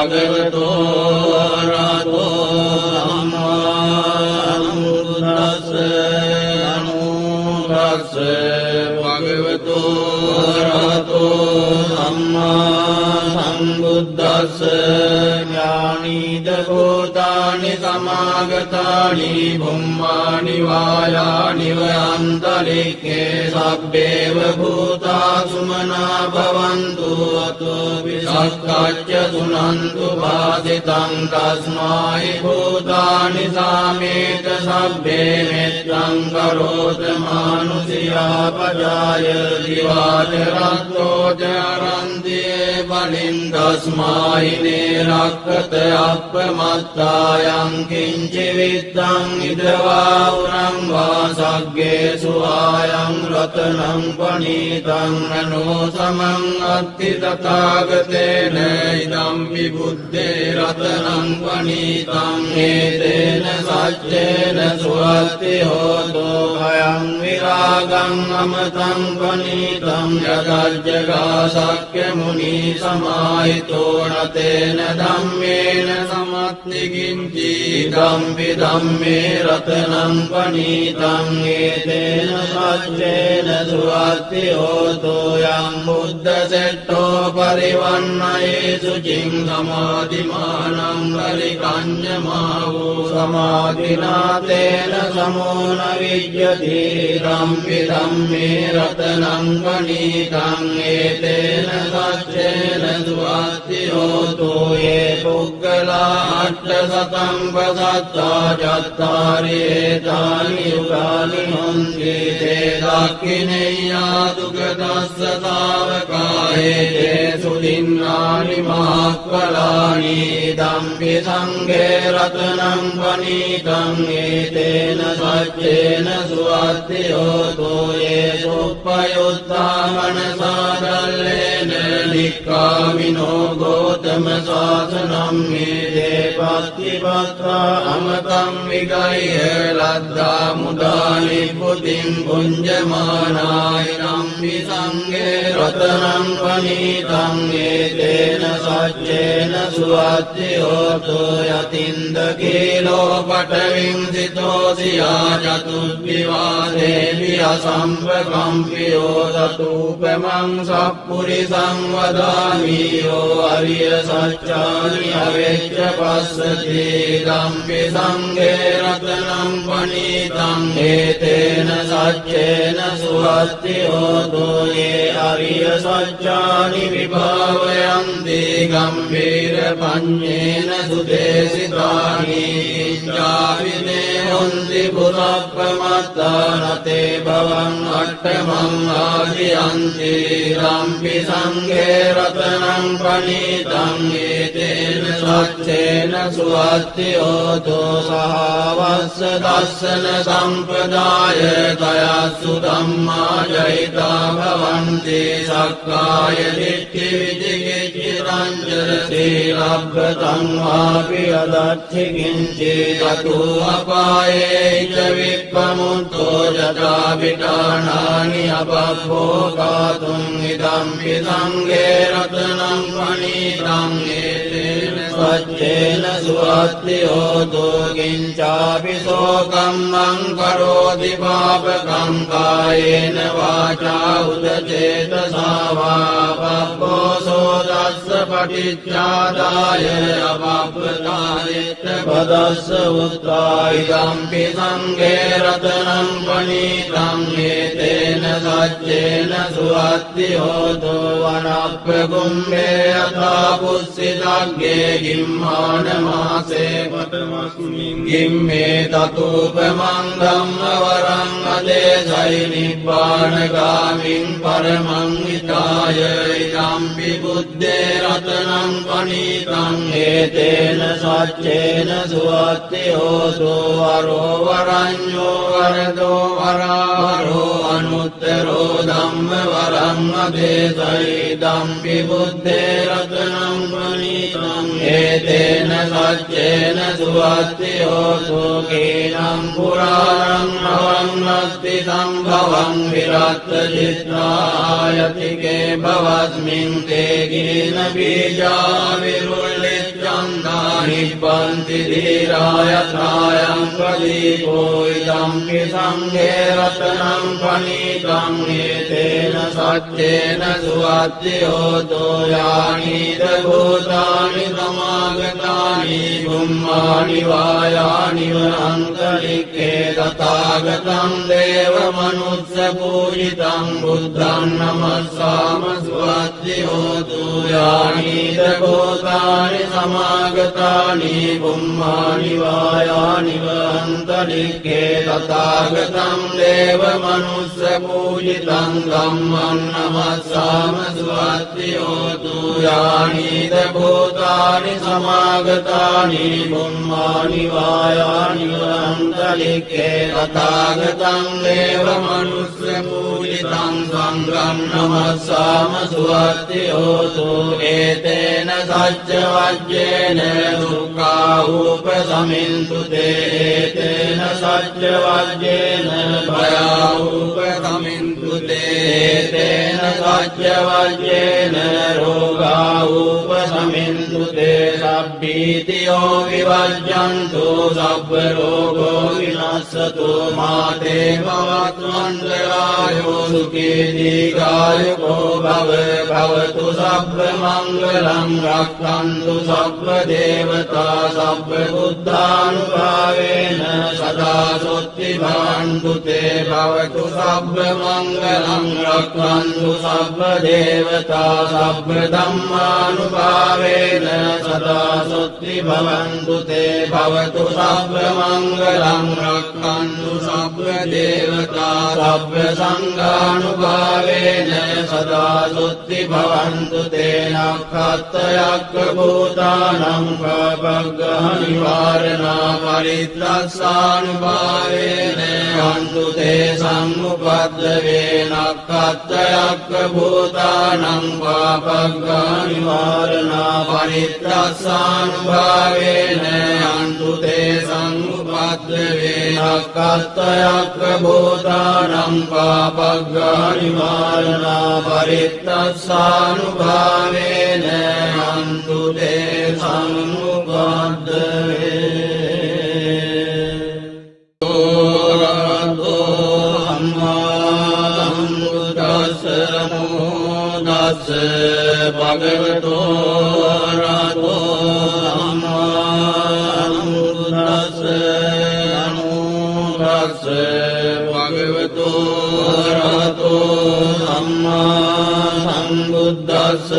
භගවතෝ අරහතෝ සම්මා සම්බුද්දස්ස නමෝ තස්ස භගවතෝ අරහතෝ සම්මා සම්බුද්දස්ස ඥානීද භූතානි සමාගතානි බුම්මානි වායානි වයන්තරික්ඛේ සබ්බේව භූතා සුමනා භවන්තු අතෝ විසක්ඛච්ච සුනන්තු වාදිතං තස්මායි භූතානි සාමේත සබ්බේ මෙත්තං කරෝත මානුසියා පජාය දිවාච රත්තෝ චරන්තියේ බලින් තස්මායි නේරක්ඛත අප්පමත්තායං කිංචි විත්තං ඉදවා උරං වාසග්ගේ සුආයං රතනං පනීතං අනෝ සමං අත්ති තථාගතේන ඉදම් විබුද්ධේ රතනං පනීතං හේතේන සච්චේන සුවත්ති හෝතෝ භයං විරාගං අමතං පනීතං යදජ්ජගා සක්්‍ය මුනි සමාහිතෝ නතේන ධම්මේන සමත්ති කිංචි ධම්පි ධම්මේ රතනං පනීතං හේතේන සච්චේන සුවත්ති හෝතෝ යං බුද්ධ සෙට්ඨෝ පරිවන්නයේ සුචින් සමාධිමානං පරිකඤ්ඤමාවෝ සමාධිනාතේන සමෝන විජ්ජති ධම්පි ධම්මේ රතනං පනීතං හේතේන සච්චේන සුවත්ති හෝතෝ යේ පුග්ගලා අට්ඨසතං පසත්තා චත්තාරි ඒතානි යුගානි හොන්ති තේ දක්ඛිනේයා දුගදස්ස තාවකායේ සුදින්නානි මහක්ඛලානි ධම්පි සංඝේ රතනං පනීතං හේතේන සච්චේන සුවත්ති හෝතෝ යේ සුප්පයුත්තා මනසාදල්ලේන නික්ඛාමිනෝ ගෝතම සාසනං මේදේ පත්තිපත්තා අමතං විගය්‍ය ලද්දා මුදානි පුතින් පුඤ්ජමානාය නම්පි සංඝේ රතනං පනීතං හේතේන සච්චේන සුවත්ති හෝතෝ යතින්ද කීලෝ පඨවින් සිතෝසියා චතුබ්බිවාදේවි අසම්පකම්පියෝ සතූපමං සප්පුරිසං වදාමි යෝ අරිය සච්චානි අවෙච්ච පස්සති ධම්පි සංඝේ රතනං පනීතං හේතේන සච්චේන සුවත්ති හෝතෝ යේ අරිය සච්චානි විභාවයන්ති ගම්භීර පඤ්ඤේන සුදේසිතානි ඉච්ඡාවිනේ හොන්ති පුරප්පමත්තානතේ භවං අට්ඨමං ආදියන්ති ධම්පි සංඝේ රතනං පනීතං හේතේන සච්චේන සුවත්ති හෝතෝ සහවස්ස දස්සන සම්පදාය තයස්සු ධම්මා ජහිතා භවන්ති සක්කාය දිට්ඨි විචිකිච්ඡ රංජන සීලබ්බතං වාපි අදච්චි කිංචි තතු අපායේ ච විප්පමුත්තෝ ජතා විඨානානි අපබ්බෝකාතුං ඉදම්පි සංඝේ රතනං පනීතං හේතේන සච්චේන සුවත්ති හෝතෝ කිංචාපි සෝකම්මං කරෝති පාපකං කායේන වාචා උදචේතසා වා පබ්බෝසෝ දස්ස පටිච්චාදාය අපබ්බතායෙත් පදස්ස උත්තා ඉදම්පි සංඝේ රතනං පනීතං හේතේන සච්චේන සුවත්ති හෝතෝ වනප්ප කුම්භේ යථා පුස්සිතග්ගේ ගිම්මාන මාසේ පඨමස්මින් ගිම්මේ තතූපමං ධම්ම වරං අදේසයි නිබ්බානගාමින් පරමං හිතාය ඉදම්පි බුද්දේ රතනං පනීතං හේතේන සච්චේන සුවත්ති හෝතෝ වරෝ වරඤ්ඤෝ වරදෝ වරාවරෝ අනුත්තරෝ ධම්ම ධම්ම වරං අදේසයිදම්පි බුද්ධේ රතනං පනිතං ඒතේන සච්චේන සුවත්ති හෝතු කීනම් පුරාණං නවන්නස්ති සම්භවං විරත්ත චිත්‍රායතිකේ භවස්මින් තේ ගීන බීජා විරුල්ලිච්ඡන්දා නිබ්බන්ති ධීරායත්‍රායං ප්‍රදීපෝ ඉදම්පි සංඝේ රතනං පනිතං ඒතේන සච්චේන සුවත්ති හෝතු යානිද භූතානි සමාගතානි බුම්මානි වායානි වනන්තරික්ඛේ තථාගතං දේව මනුස්ස පූජිතං බුද්ධං නමස්සාම සුවත්ති හෝතු යානිද භූතානි සමාගතානි බුම්මානි වායානි වනන්තරික්ඛේ තථාගතං දේව මනුස්ස පූජිතං ධම්මං නමස්සාම සුවත්ති හෝතු යානිද භූතානි සමාගතානි බුම්මානි වායානි වනන්තරික්ඛේ තථාගතං දේව මනුස්ස පූජිතං සංඝං නමස්සාම සුවත්ති හෝතු ඒතේන සච්ච වජ්ජේන දුක්ඛා උපසමින්තු තේතේන සච්ච වජ්ජේන භයා උපසමින්තු තේතේන සච්ච වජ්ජේන රෝගා උපසමින්තු තේ සබ්බීතියෝ විවජ්ජන්තු සබ්බ රෝගෝ විනස්සතු මාතේ භවත්වන්දරායෝ සුඛී දීඝායුකෝ භව භවතු සබ්බ මංගලං රක්ඛන්තු සබ්බ දේවතා සබ්බ බුද්ධානුභාවේන සදා සොත්ති භවන්තු තේ භවතු සබ්බ මංගලං රක්ඛන්තු සබ්බ දේවතා සබ්බ ධම්මානුභාවේන සදා සොත්ති භවන්තු තේ භවතු සබ්බ මංගලං රක්ඛන්තු සබ්බ දේවතා සබ්බ සංඝානුභාවේන සදා සොත්ති භවන්තු තේ නක්ඛත්තයක්ඛ භූතානං පබග්ගහනි වාරණා පරිත්‍රස්සානුභාවේන අන්තු තේ සම්මුපද්දවේ නක්ඛත්තයක්ඛ භූතානං පබග්ගහනි වාරණා පරිත්‍රස්සානුභාවේන අන්තු තේ සම්මුපද්දවේ නක්ඛත්තයක්ඛ භූතානං පබග්ගහනි වාරණා පරිත්‍රස්සානුභාවේන අන්තු තේ සම්මුපද්දවේ භගවතෝ රතෝ ධම්මා සම්බුද්දස්ස නමෝ තස්ස භගවතෝ රතෝ ධම්මා සම්බුද්දස්ස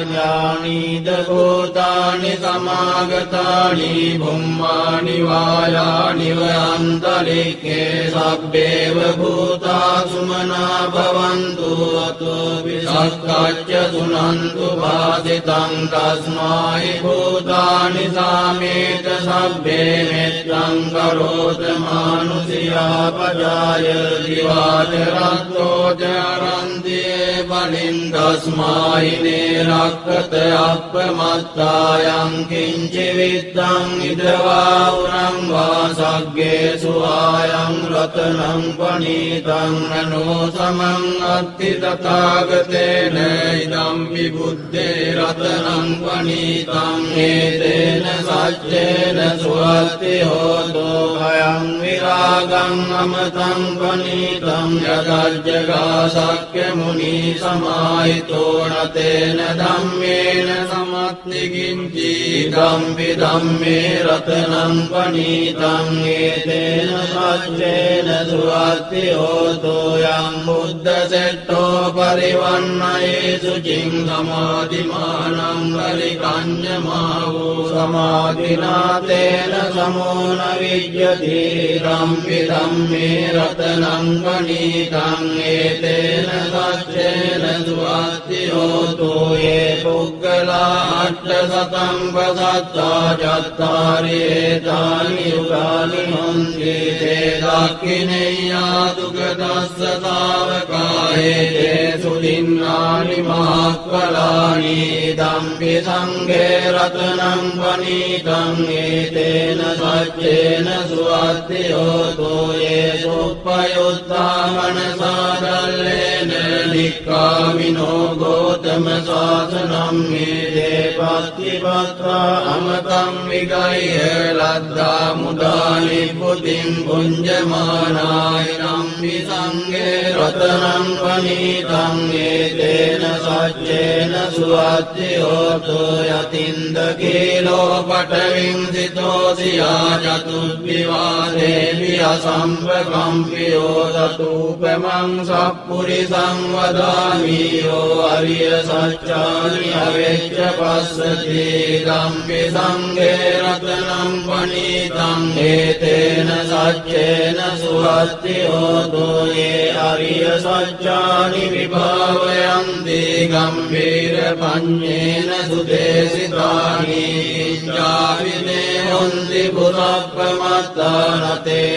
ඥානීද භූතානි සමාගතානි බුම්මානි වායානි වයන්තරික්ඛේ සබ්බේව භූතා සුමනා භවන්තු අතෝ විසක්ඛච්ච සුනන්තු වාදිතං තස්මායි භූතානි සාමේත සබ්බේ මෙත්තං කරෝත මානුසියා පජාය දිවාච රත්තෝ චරන්තියේ බලින් තස්මායි නේරක්ඛත අප්පමත්තායං කිංචි විත්තං ඉදවා උරං වාසග්ගේ සුආයං රතනං පනීතං නනෝ සමං අත්ති තථාගතේන ඉදම්පි බුද්ධේ රතනං පනීතං ඒතේන සච්චේන සුවත්ති හෝතු භයං විරාගං අමතං පනීතං යදජ්ජගා සක්්‍ය මුනි සමාහිතෝ නතේන ධම්මේන සමත්ති කිංචි ධම්පි ධම්මේ රතනං පනීතං ඒතේන සච්චේන සුවත්ති හෝතු යං බුද්ධ සෙට්ඨෝ පරිවන්නයේසු චින් සමාධිමානං පරිකඤ්ඤමාවෝ සමාධිනාතේන සමෝන විජ්ජති ධම්පි ධම්මේ රතනං පනීතං ඒතේන සච්චේන සුවත්ති සුවත්ති හෝතු යේ පුග්ගලා අට්ඨසතං පසත්තා චත්තාරි ඒතානි යුගානි හොන්ති තේ දක්ඛිනේයා දුක්ඛදස්ස තාවකායේ තේ සුදින්නානි මහක්ඛලානි ධම්පි සංඝේ රතනං වනීතං ඒතේන සච්චේන සුවත්ති හෝතු යේ සුප්පයුත්තා මනසාදල්ලේන නික්ඛාමිනෝ ගෝතම සාසනං මේදේ පත්තිපත්වා අමතං විගය්‍ය ලද්දා මුදානි පුතින් පුඤ්ජමානාය නම්පි සංඝේ රතනං වනීතං ඒතේන සච්චේන සුවත්ති හෝතු යතින්ද කීලෝ පඨවින් සිතෝසියා චතුබ්බිවාදේවි අසම්පකම්පියෝ සතුපමං සප්පුරිසං වදාමි යෝ අරිය සත්‍යානි අවෙච්ච පස්සති ධම්පි සංඝේ රතනං වනීතං ඒතේන සච්චේන සුවත්ති හෝතු යේ අරිය සත්‍යානි විභාවයන්ති ගම්භීර පඤ්ඤේන සුදේසිතානි ඉච්ඡාවිනේ හොන්ති පුරප්පමත්තානතේ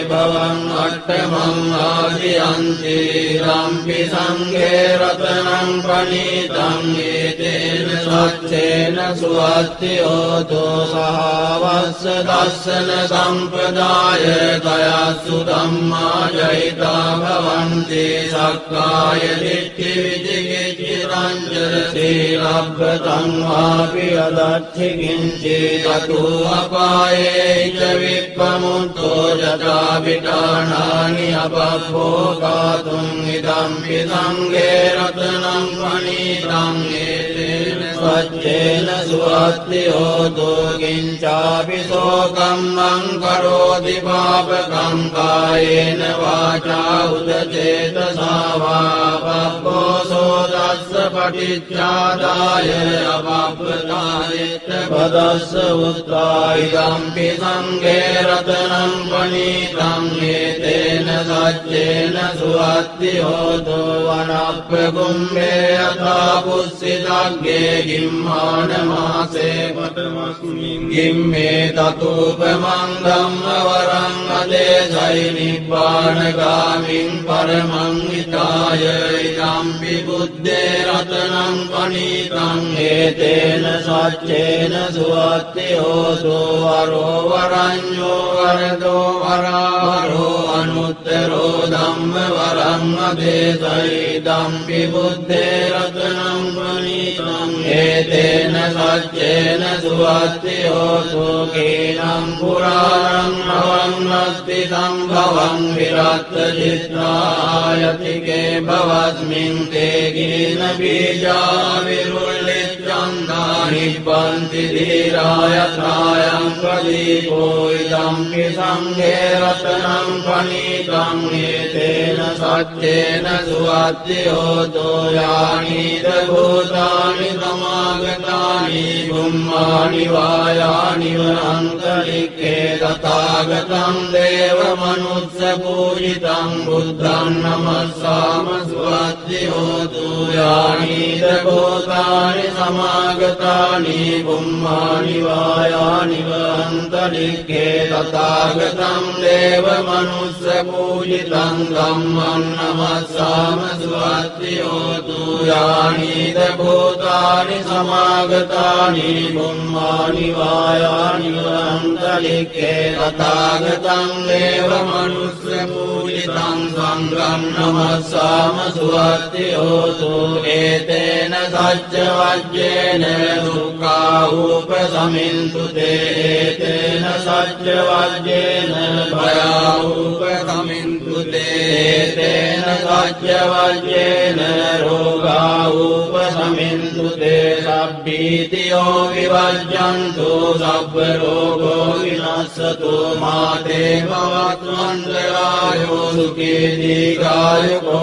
භවං අට්ඨමං ආදියන්ති ධම්පි සංඝේ රතනං පණීතං ඒතේන සච්චේන සුවත්ති හෝතු සහවස්ස දස්සන සම්පදාය තයස්සු ධම්මා ජහිතා භවන්ති සක්කාය දිට්ඨි විචිකිච්ඡ රංජන සීලබ්බතං වාපි අදච්චි කිංචි තතු අපායේ ච විප්පමුත්තෝ ජතා විඨානානි අපප්පෝකාතුං ඉදම්පි සංඝේ රතනං වනීතං ඒතේන සච්චේන සුවත්ති හෝතු කිංචාපි සෝකම්මං කරෝති පාපකං කායේන වාචා උදචේතසා වා පප්පෝසෝ දස්ස පටිච්චාදාය අපප්පතායෙත් පදස්ස උත්තායිදම්පි සංඝේ රතනං වනීතං ඒතේන සච්චේන සුවත්ති හෝතු වනප්ප කුම්භේ යථා පුස්සිතග්ගේ ගිම්මාන මාසේ පඨමස්මින් ගිම්මේ තතුපමං ධම්ම වරං අදේසයි නිබ්බානගාමින් පරමං හිතාය ඉදම්පි බුද්දේ රතනං වනීතං ඒතේන සච්චේන සුවත්ති හෝතු වරෝ වරඤ්ඤෝ වරදෝ වරාවරෝ අනුත්තරෝ ධම්ම වරං අදේසයි ධම්පි බුද්දේ රතනං වනීතං ඒතේන සච්චේන සුවත්ති හෝතු කේනම් පුරාණං නවං අස්ති සම්භවං විරත් චිත්‍රායතිකේ භවස්මින් තේ ගින බීජා විරුල්ලිච්ඡන්දා නිබ්බන්ති ධීරාය ත්‍රායං ප්‍රදීපෝ ඉදම්පි සංඝේ රතනං පණීතං ඒතේන සච්චේන සුවත්ති හෝතු යානිද භූතානි සමාගතානි බුම්මානි වායානි වන්තරික්ඛේ තථාගතං දේව මනුස්ස පූජිතං බුද්ධං නමස්සාම සුවත්ති හෝතු යානිද භූතානි සමාගතානි බුම්මානි වායානි වන්තරික්ඛේ තථාගතං දේව මනුස්ස පූජිතං ධම්මං නමස්සාම සුවත්ති හෝතු යානිද භූතානි සමාගතානි බුම්මානි වායානි වන්තරික්ඛේ තථාගතං දේව මනුස්ස පූජිතං සංඝං නමස්සාම සුවත්ති හෝතු ඒතේන සච්ච වජ්ජේන දුක්ඛා උපසමින්තු තේ ඒතේන සච්ච වජ්ජේන භයා උපසමින්තු තේ ඒතේන සච්ච වජ්ජේන රෝගා උපසමින්තු තේ සබ්බ पीतियो विवर्जन्तु सब्ब रोगो विनश्यतु माते भवतु मङ्गलायो सुखी दीर्घायुको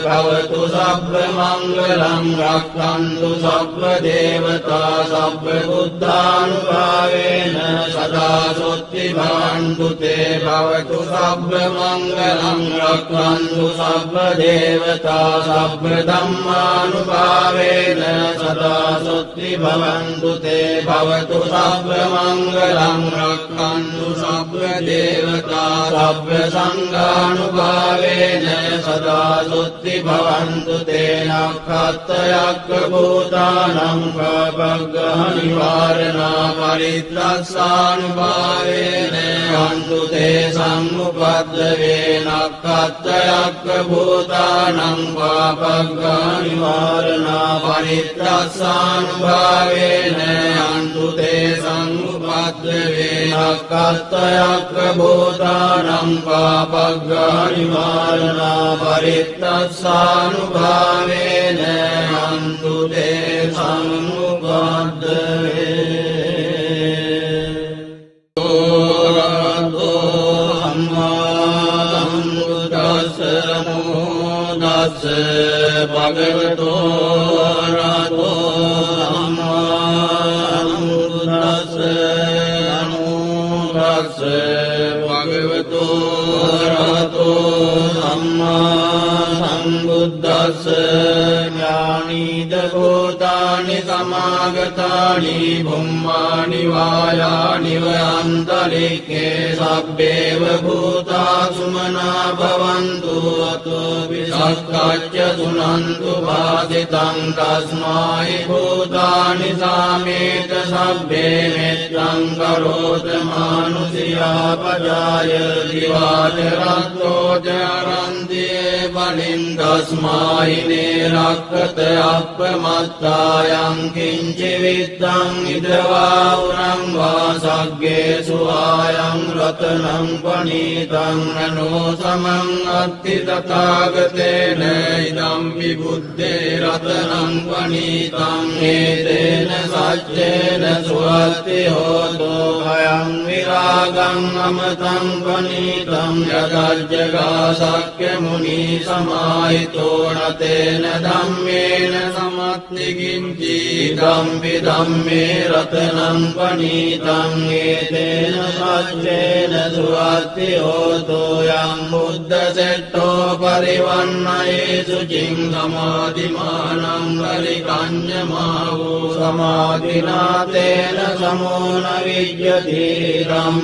भवतु सब्ब मङ्गलं रक्षन्तु सब्ब देवता सब्ब बुद्धानुभावेन सदा सोत्ति भवन्तु ते भवतु सब्ब मङ्गलं रक्षन्तु सब्ब देवता सब्ब धम्मानुभावेन सदा सोत्ति भवन्तु ते भवतु सब्ब मङ्गलं रक्षन्तु सब्ब देवता सब्ब संघानुभावेन सदा सोत्ति भवन्तु ते नक्षत्रयज्ञभूतानां पापग्रहनिवारणा परित्रासानुभावेन हन्तु ते समुपद्रवे नक्षत्रयज्ञभूतानां पापग्रहनिवारणा परित्रासानुभावेन हन्तु ते समुपद्रवे नक्षत्रयज्ञभूतानां पापग्रहनिवारणा परित्रासानुभावेन हन्तु ते समुपद्रवे भगवतो रातो भगवतो रातो सम्बुद्धस्स ज्ञानीद भूतानि समागतानि भुम्मानि वायानि वयान्तरिक्षे सब्बेव भूता सुमना भवन्तु अतो विसक्काच्च सुनन्तु भासितं तस्मै भूतानि सामेत सब्बे मित्रं करोत मानुषिया पजाय दिवाचरन्तो जरन्ति बलिं तस्मै निरक्षत अपमत्तायं किञ्चिवित्तं इदवाउरं वा सग्गे सुवायं रत्नं पनीतं ननो समं अत्ति तथागतेन इदं विबुद्धे रत्नं पनीतं एतेन सच्चेन सुवत्ति होतो भयं विरागं अमतं पनीतं यदज्जगासक्यमुनि समाहितो न तेन धम्मेन समत्ति किञ्चिदं विधम्मे रत्नं पनीतं एतेन सच्चेन सुवत्ति होतो यं बुद्धसेट्टो परिवन्नये शुचिं समाधिमानं परिकन्यमावो समाधिना तेन समो न विद्यते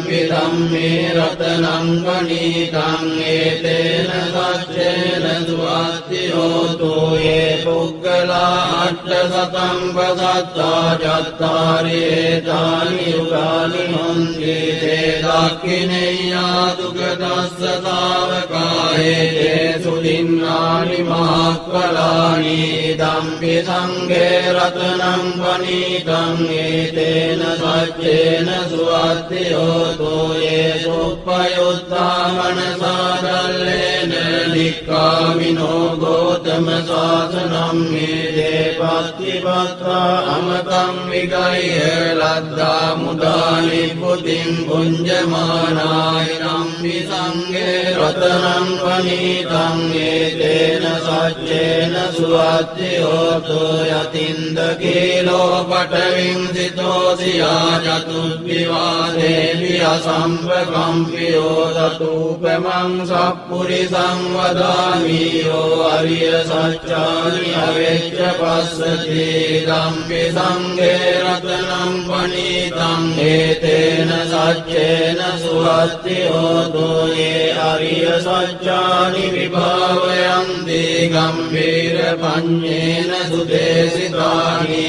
विधम्मे रत्नं पनीतं एतेन सच्चेन सुवत्ति होतो ये पुग्गला अष्टशतं वसत्ता चत्वारि एतानि युगानि हन्ति ते दाक्षिणेय्यादु गतस्य तावकाये ते सुदिन्नानि महाफलानि इदम्पि सङ्घे रत्नं पनीतं एतेन सच्चेन सुवत्ति होतो ये सुपयुक्ता मनसा दल्लेन निक्कामिनो गौतम शासनं मेदे पत्तिपत्रा अमतं विगह्य लद्धा मुदानि बुद्धिं भुञ्जमानायनं विसङ्गे रत्नं पनीतं एतेन सच्चेन सुवत्ति होतो यतीन्द्रकीलो पटविंसितोऽसिया चतुर्विवादेवि असम्प्रकम्पियो ततूपमं सत्पुरुषं वदामि यो अर्यसच्चानि अवेच्च पश्यति इदम्पि सङ्घे रत्नं पनीतं एतेन सच्चेन सुवत्ति होतो ये अर्यसच्चानि विभावयन्ति गम्भीरपञ्चेन सुदेशितानि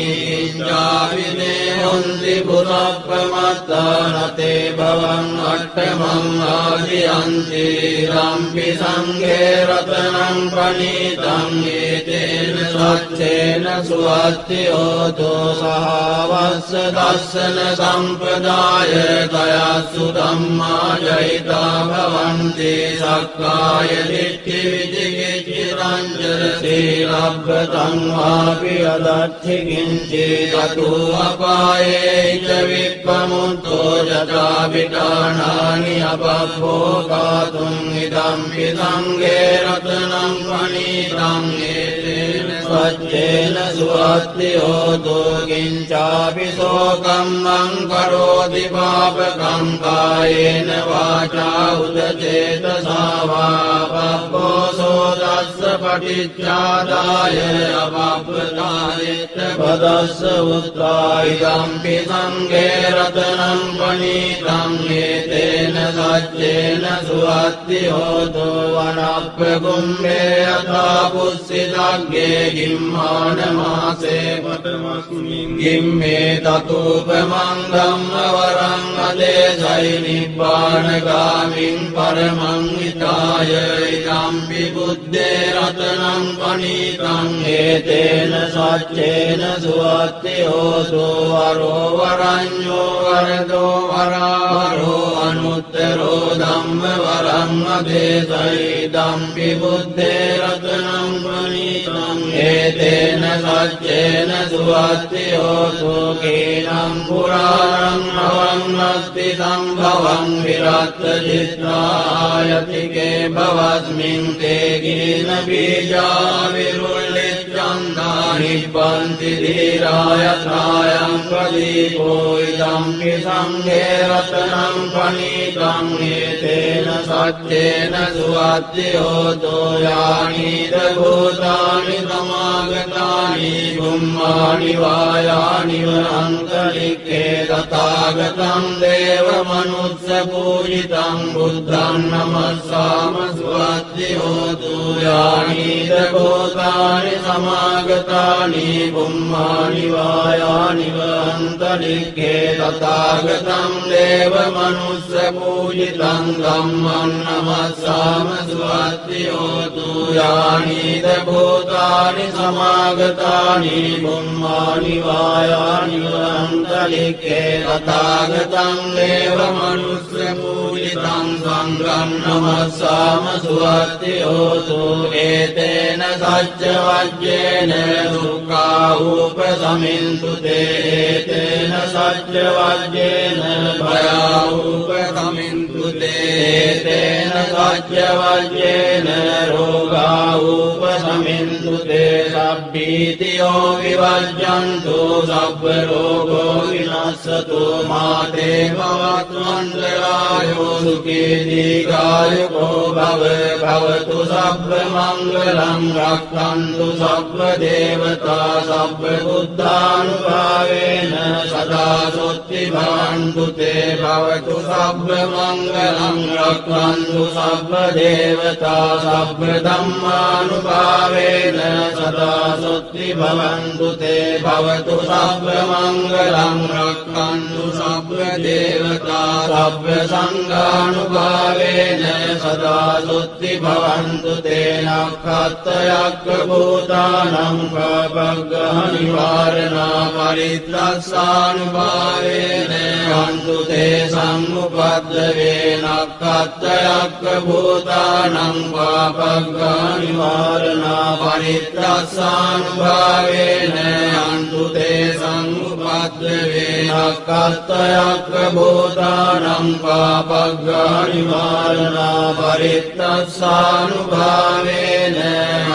इच्छाविदेहन्ति पुरप्रमत्ता न ते भवन् अष्टमम् आदियन्ति इदम्पि सङ्घे සංඝේ රතනං පණීතං ඒතේන සච්චේන සුවත්ති හෝතෝ සහවස්ස දස්සන සම්පදාය තයස්සු ධම්මා ජහිතා භවන්ති සක්කාය දිට්ඨි විචිකිච්ඡ රංජන සීලබ්බතං වාපි අදත්ථි කිංචි තතු අපායේ ච විප්පමුත්තෝ ජතා විඨානානි අපබ්බෝකාතුං ඉදම්පි සංඝේ රතනං පණීතං ඒතේන සච්චේන සුවත්ති හෝතෝ කිංචාපි සෝකම්මං කරෝති පාපකං කායේන වාචා උදචේතසා වා පබ්බෝසෝ දස්ස පටිච්චාදාය අපබ්බතායේත පදස්ස උත්තායිදම්පි සංඝේ රතනං පණීතං ඒතේන සච්චේන සුවත්ති හෝතෝ වනප්පකුම්භේ යථා පුස්සිතග්ගේ ගිම්මාන මාසේ පඨමස්මින් ගිම්මේ තතූපමං ධම්මවරං අදේසයි නිබ්බානගාමින් පරමං හිතාය ඉදම්පි බුද්දේ රතනං පණීතං ඒතේන සච්චේන සුවත්ති හෝතෝ වරෝ වරඤ්ඤෝ වරදෝ වරාවරෝ අනුත්තරෝ ධම්මවරං අදේසයි ඉදම්පි බුද්දේ රතනං පණීතං ඒතේන සච්චේන සුවත්ති හෝතෝ කේනම් පුරාණං නවං අස්ති සම්භවං විරත් චිත්‍රායතිකේ භවස්මින් තේ ගින බීජා විරුල්ලිච්ඡන්දා නිබ්බන්ති ධීරාය ත්‍රායං ප්‍රදීපෝ ඉදම්පි සංඝේ රතනං පණීතං ඒතේන සච්චේන සුවත්ති හෝතෝ යානිද භූතානි සමාගතානි බුම්මානි වායානි වන්තරික්ඛේ තථාගතං දේව මනුස්ස පූජිතං බුද්ධං නමස්සාම සුවත්ති හෝතු යානිද භූතානි සමාගතානි බුම්මානි වායානි වන්තරික්ඛේ තථාගතං දේව මනුස්ස පූජිතං ධම්මං නමස්සාම සුවත්ති හෝතු යානිද භූතානි සමාගතානි බුම්මානි වායානි වන්තරික්ඛේ තථාගතං දේව මනුස්ස පූජිතං සංඝං නමස්සාම සුවත්ති හෝතු ඒතේන සච්ච වජ්ජේන දුක්ඛා උපසමින්තු තේතේන සච්ච වජ්ජේන භයා උපසමින්තු තේතේන සච්ච වජ්ජේන රෝගා උපසමින්තු තේ සබ්බීතියෝ විවජ්ජන්තු සබ්බ රෝගෝ විනස්සතු මාතේ භවත්වන්දරායෝ සුඛී දීඝායුකෝ භව භවතු සබ්බ මංගලං රක්ඛන්තු සබ්බ දේවතා සබ්බ බුද්ධානුභාවේන සදා සොත්ති භවන්තු තේ භවතු සබ්බ මංගලං රක්ඛන්තු සබ්බ දේවතා සබ්බ ධම්මානුභාවේන සදා සොත්ති භවන්තු තේ භවතු සබ්බ මංගලං රක්ඛන්තු සබ්බ දේවතා සබ්බ සංඝානුභාවේන සදා සොත්ති භවන්තු තේ නක්ඛත්තයක්ඛ භූතානං පබග්ගහනි වාරණා පරිත්තස්සානුභාවේන කන්තු තේ සම්මුපද්දවේ නක්ඛත්තයක්ඛ භූතානං පබග්ගහනි වාරණා පරිත්තස්සානුභාවේන අන්තු තේ සම්මුපද්දවේ නක්ඛත්තයක්ඛ භූතානං පබග්ගහනි වාරණා පරිත්තස්සානුභාවේන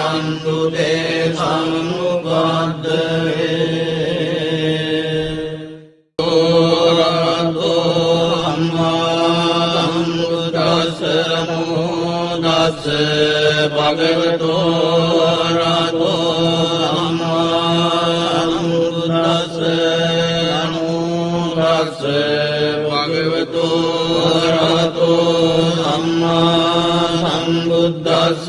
අන්තු තේ සම්මුපද්දවේ භගවතෝ රතෝ ධම්මා බුද්දස්ස නමෝ තස්ස භගවතෝ රතෝ ධම්මා සම්බුද්දස්ස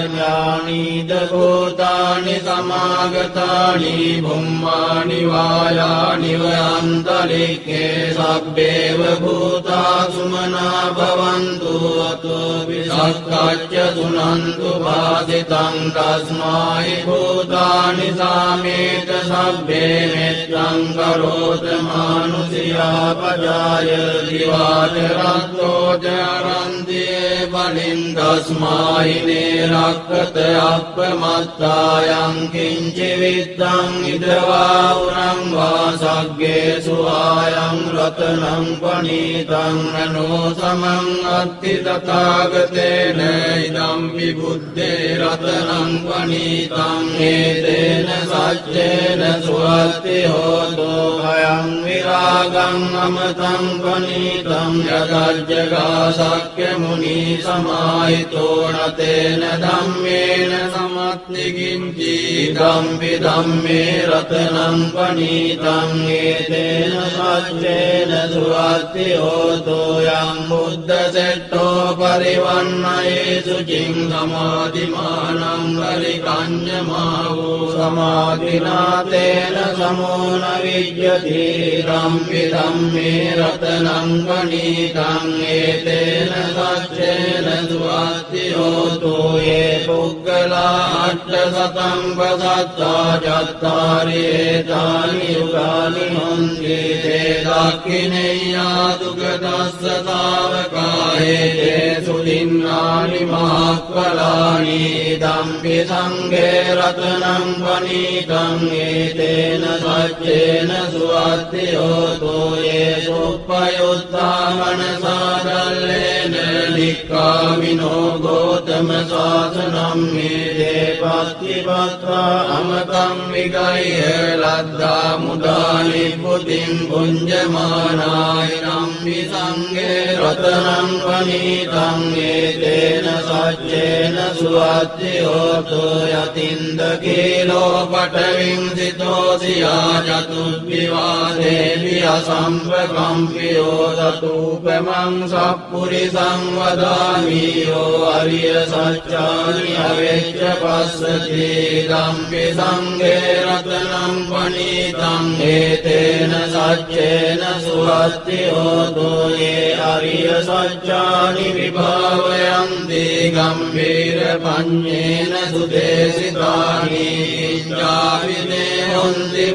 ඥානීද භූතානි සමාගතානි බුම්මානි වායානි වයන්තරික්ඛේ සබ්බේව භූතා සුමනා භවන්තු අතෝ විසක්ඛච්ච සුනන්තු වාදිතං තස්මායි භූතානි සාමේත සබ්බේ මෙත්තං කරෝත මානුසියා පජාය දිවාච රත්තෝ ජරන්තියේ බලින් තස්මායි නේරක්කත අප්පමත්තායං කිංචි විත්තං ඉදවා උරං වාසග්ගේ සුආයං රතනං පනීතං අනෝ සමං අත්ති තථාගතේන ඉදම් විබුද්ධේ රතනං පනීතං හේතේන සච්චේන සුවත්ති හෝතෝ භයං විරාගං අමතං පනීතං යදජ්ජගා සක්්‍ය මුනි සමාහිතෝ නතේන ධම්මේන සමත්ති කිංචි ධම්පි ධම්මේ රතනං පනීතං හේතේන සච්චේන සුවත්ති හෝතෝ යං බුද්ධ සෙට්ඨෝ පරිවන්නයේසු චින් සමාධිමානං පරිකඤ්ඤමාවෝ සමාධිනාතේන සමෝන විජ්ජති ධම්පි ධම්මේ රතනං පනීතං හේතේන සච්චේන සුවත්ති හෝතෝ යේ පුග්ගලා අට්ඨසතං පසත්තා චත්තාරි ඒතානි යුගානි හොන්ති තේ දක්ඛිනේයා දුගදස්ස තාවකායේ සුදින්නානි මහක්ඛලානි ධම්පි සංඝේ රතනං පනීතං හේතේන සච්චේන සුවත්ති හෝතෝ යේ සුප්පයුත්තා මනසාදල්ලේන නික්ඛාමිනෝ ගෝතම සාසනං මේදේ පත්තිපත්වා අමතං විගය්‍ය ලද්දා මුදානි පුතින් පුඤ්ජමානාය නම්පි සංඝේ රතනං පනීතං හේතේන සච්චේන සුවත්ති හෝතෝ යතින්ද කීලෝ පඨවින් සිතෝසියා චතුබ්බිවාදේවි අසම්පකම්පියෝ සතූපමං සප්පුරිසං වදාමි යෝ අරිය සච්චානි අවෙච්ච පස්සති ධම්පි සංඝේ රතනං පනීතං හේතේන සච්චේන සුවත්ති හෝතෝ යේ අරිය සච්චානි විභාවයන්ති ගම්භීර පඤ්ඤේන සුදේසිතානි ඉච්ඡාවිනේ හොන්ති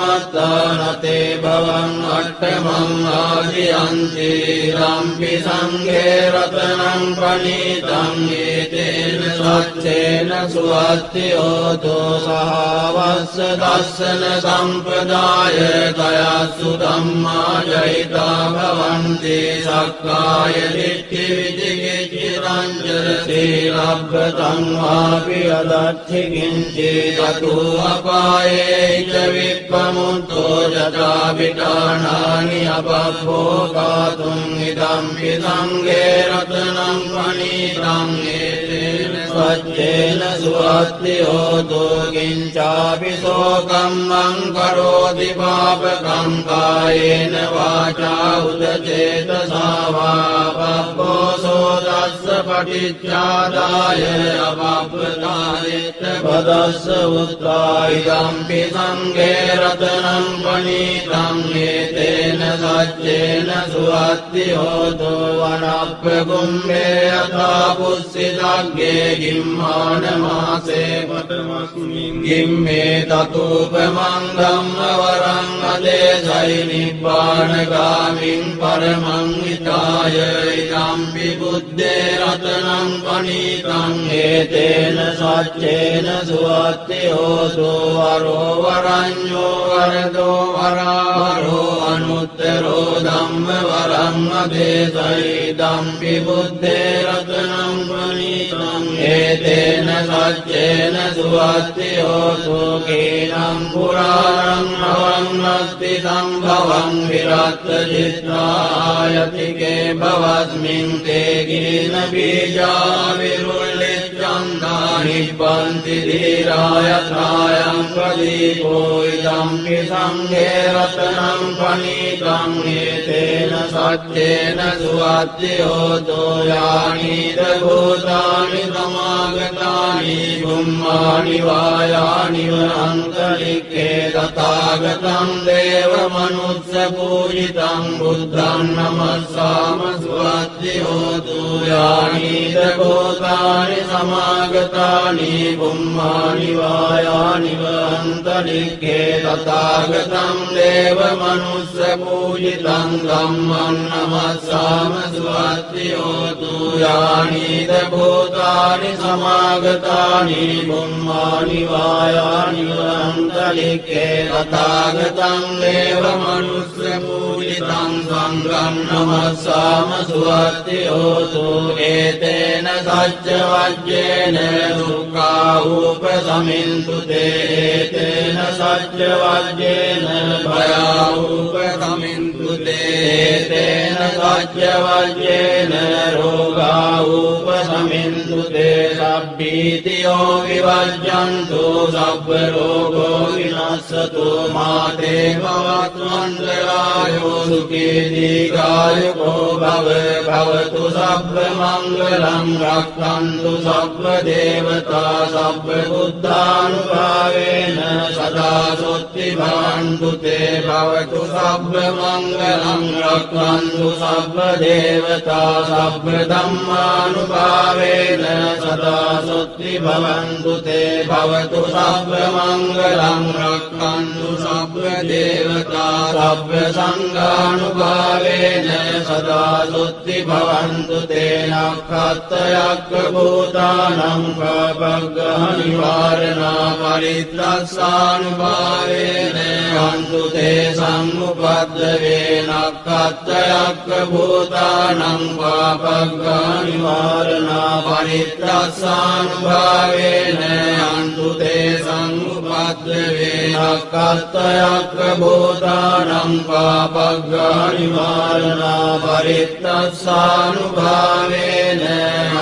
පුරප්පමත්තානතේ භවං අට්ඨමං ආදියන්ති ධම්පි සංඝේ රතනං පනීතං හේතේන සච්චේන සුවත්ති හෝතෝ සහවස්ස දස්සන සම්පදාය තයස්සු ධම්මා ජහිතා භවන්ති සක්කාය දිට්ඨි විචිකිච්ඡි රංජර සීලබ්බතං වාපි අදච්චි කිංචි තතු අපායේ ච විප්පමුත්තෝ ජතා විඨානානි අපබ්බෝකාතුං ඉදම්පි සංඝේ රතනං පනීතං හේතේන සච්චේන සුවත්ති හෝතෝ කිංචාපි සෝකම්මං කරෝති පාපකං කායේන වාචා උදචේතසා වා පබ්බෝසෝ දස්ස පටිච්චාදාය අපබ්බතායෙත් පදස්ස උත්තා ඉදම්පි සංඝේ රතනං පනීතං හේතේන සච්චේන සුවත්ති හෝතෝ වනප්ප කුම්භේ යථා පුස්සිතග්ගේ ගිම්මාන මාසේ පඨමස්මින් ගිම්මේ තතූපමං ධම්ම වරං අදේසයි නිබ්බානගාමින් පරමං හිතාය ඉදම්පි බුද්දේ රතනං පනීතං හේතේන සච්චේන සුවත්ති හෝතෝ වරෝ වරඤ්ඤෝ වරදෝ වරාවරෝ අනුත්තරෝ ධම්ම වරං අදේසයි ඉදම්පි බුද්දේ රතනං පනීතං හේතේන සච්චේන සුවත්ති හෝතෝ කේනම් පුරාණං නවං අස්ති සම්භවං විරත්ත චිත්‍රායතිකේ භවස්මින් තේ ගින බීජා විරුල්ලිච්ඡන්දා නිබ්බන්ති ධීරාය ත්‍රායං ප්‍රදීපෝ ඉදම්පි සංඝේ රතනං පනීතං ඒතේන සච්චේන සුවත්ති හෝතෝ යානිද භූතානි සමාගතානි බුම්මානි වායානි වන්තරික්ඛේ තථාගතං දේව මනුස්ස පූජිතං බුද්ධං නමස්සාම සුවත්ති හෝතු යානිද භූතානි සමාගතානි බුම්මානි වායානි වන්තරික්ඛේ තථාගතං දේව මනුස්ස පූජිතං ධම්මං නමස්සාම සුවත්ති හෝතු යානිද භූතානි සමාගතානි බුම්මානි වායානි වන්තරික්ඛේ තථාගතං දේව මනුස්ස පූජිතං සංඝං නමස්සාම සුවත්ති හෝතු ඒතේන සච්ච වජ්ජේන දුක්ඛා උපසමින්තු තේතේන සච්ච වජ්ජේන භයා උපසමින්තු තේතේන සච්ච වජ්ජේන රෝගා උපසමින්තු තේ සබ්බීතියෝ විවජ්ජන්තු සබ්බ රෝගෝ විනස්සතු මාතේ භවත්වන්දරායෝ සුඛී දීඝායුකෝ භවතු සබ්බ මංගලං රක්ඛන්තු සබ්බ දේවතා සබ්බ බුද්ධානුභාවේන සදා සොත්ති භවන්තු තේ භවතු සබ්බ මංගලං රක්ඛන්තු සබ්බ දේවතා සබ්බ ධම්මානුභාවේන සදා සොත්ති භවන්තු තේ භවතු සබ්බ මංගලං රක්ඛන්තු සබ්බ දේවතා සබ්බ සංඝානුභාවේන සදා සොත්ති භවන්තු තේ නක්ඛත්තයක්ඛ භූතානං පබග්ගහනිවාරණා පරිත්තස්සානුභාවේන අන්තු තේ සම්මුපද්දවේ නක්ඛත්තයක්ඛ භූතානං පබග්ගහනිවාරණා පරිත්තස්සානුභාවේන අන්තු තේ සම්මුපද්දවේ නක්ඛත්තයක්ඛ භූතානං පබග්ගහනිවාරණා පරිත්තස්සානුභාවේන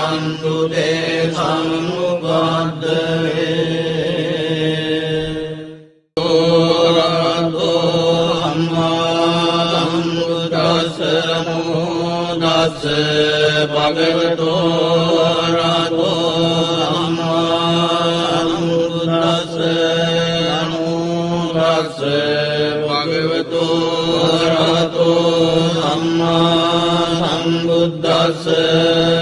අන්තු තේ සම්මුපද්දවේ භගවතෝ රහතෝ සම්මා සම්බුද්දස්ස නමෝ තස්ස භගවතෝ රහතෝ සම්මා සම්බුද්දස්ස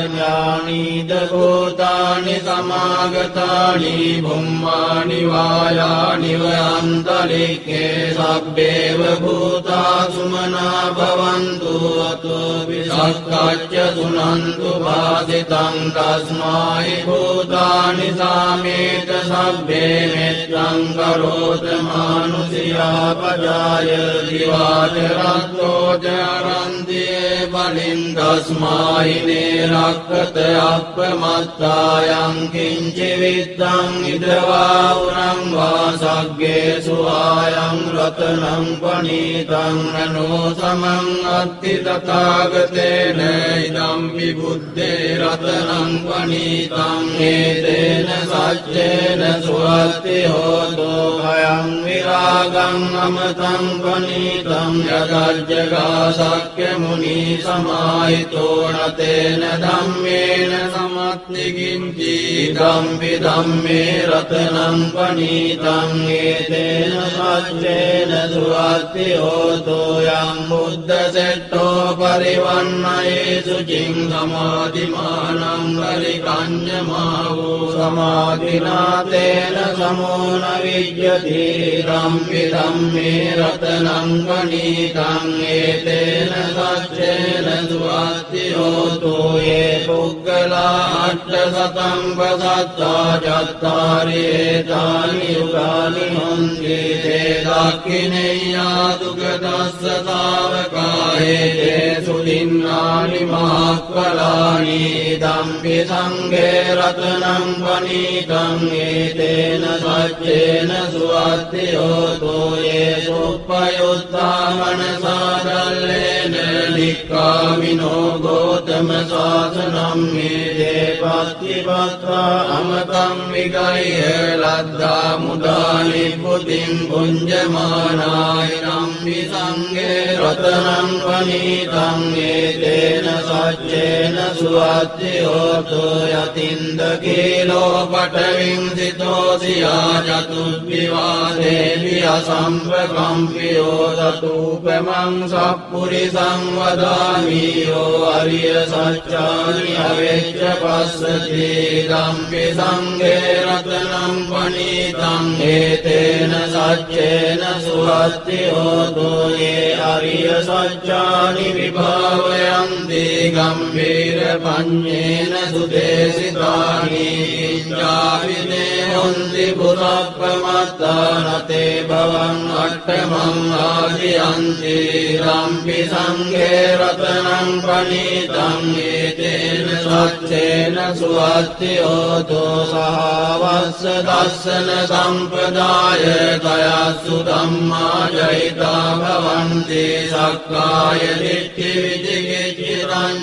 ඥානීද භූතානි සමාගතානි බුම්මානි වායානි වන්තරික්ඛේ සබ්බේව භූතා සුමනා භවන්තු අතෝ විසක්ඛච්ච සුනන්තු වාසිතං තස්මායි භූතානි සාමේත සබ්බේ මෙත්තං කරෝත මානුසියා පජාය දිවාච රත්තෝ චරන්තියේ බලින් තස්මායි නේරක්ඛත අප්පමත්තායං කිංචි විත්තං ඉදවා උරං වාසග්ගේ සුආයං රතනං පනීතං නනෝ සමං අත්ති තථාගතේන ඉදම්පි බුද්දේ රතනං පනීතං ඒතේන සච්චේන සුවත්ති හෝතෝ භයං විරාගං අමතං පනීතං යදජ්ජගා සක්්‍ය මුනි සමාහිතෝ නතේන ධම්මේන සමත්ති කිංචි ධම්පි ධම්මේ රතනං පනීතං ඒතේන සච්චේන සුවත්ති හෝතෝ යං බුද්ධ සෙට්ඨෝ පරිවන්නයේසු චින් සමාධිමානං පරිකඤ්ඤමාවෝ සමාධිනාතේන සමෝන විජ්ජති ධම්පි ධම්මේ රතනං පනීතං ඒතේන සච්චේන සුවත්ති හෝතෝ යේ පුග්ගලා අට්ඨසතං පසත්තා චත්තාරි ඒතානි යුගානි හොන්ති තේ දක්ඛිනේයා දුගදස්ස තාවකායේ සුදින්නානි මහක්ඛලානි ධම්පි සංඝේ රතනං පනීතං ඒතේන සච්චේන සුවත්ති හෝතෝ යේ සුප්පයුත්තා මනසා දල්ලේන නික්ඛාමිනෝ ගෝතම සාසනං මේ පත්තිපත්වා අමතං විගය්‍ය ලද්දා මුදානි පුතින් පුඤ්ජමානාය නම්පි සංඝේ රතනං පනීතං ඒතේන සච්චේන සුවත්ති හෝතු යතින්ද කීලෝ පඨවින් සිතෝ සියා චතුබ්බිවාදේවි අසම්පකම්පියෝ තතුපමං සප්පුරිසං වදාමි යෝ අරිය සච්චානි අවෙච්ච පස්සති ධම්පි සංඝේ රතනං පනීතං ඒතේන සච්චේන සුවත්ති හෝතු යේ අරිය සච්චානි විභාවයන්ති ගම්භීර පඤ්ඤේන සුදේසිතානි ඉච්ඡාවිනේ හොන්ති පුරප්පමත්තානතේ භවං අට්ඨමං ආදියන්ති ධම්පි සංඝේ රතනං පනීතං ඒතේන සච්චේන සුවත්ති හෝතු සහවස්ස දස්සන සම්පදාය තයස්සු ධම්මා ජහිතා භවන්ති සක්කාය දිට්ඨි විචිකිච්ඡිතං